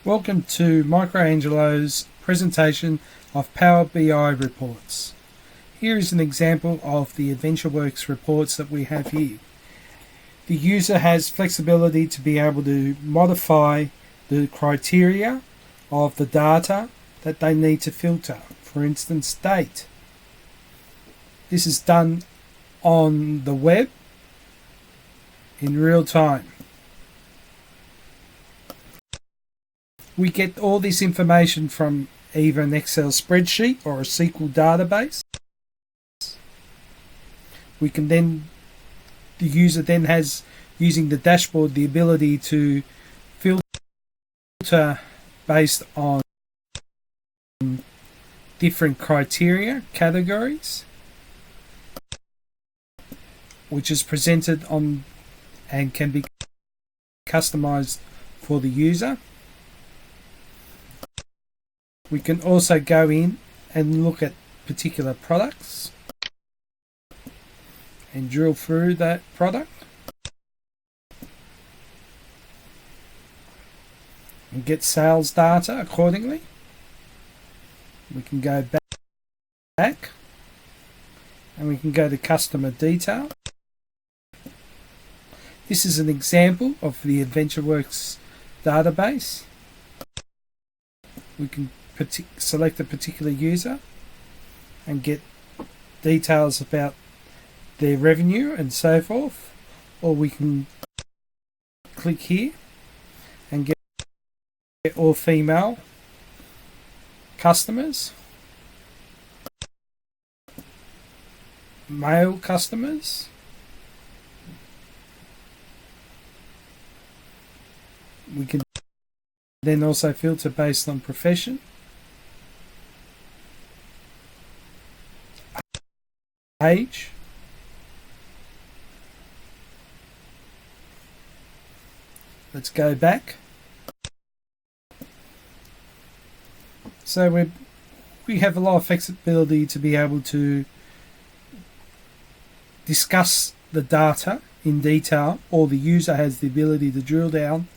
Welcome to Microangelo's presentation of Power BI reports. Here is an example of the AdventureWorks reports that we have here. The user has flexibility to be able to modify the criteria of the data that they need to filter. For instance, date. This is done on the web in real time. We get all this information from either an Excel spreadsheet or a SQL database. The user then has, using the dashboard, the ability to filter based on different criteria, categories, which is presented on and can be customized for the user. We can also go in and look at particular products and drill through that product and get sales data accordingly. We can go back and we can go to customer detail. This is an example of the AdventureWorks database. We can select a particular user and get details about their revenue and so forth, or we can click here and get all female customers, male customers, we can then also filter based on profession, age, let's go back. So we have a lot of flexibility to be able to discuss the data in detail, or the user has the ability to drill down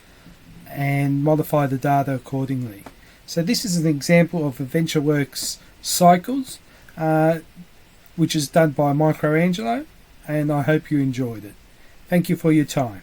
and modify the data accordingly. So this is an example of AdventureWorks cycles, which is done by Microangelo, and I hope you enjoyed it. Thank you for your time.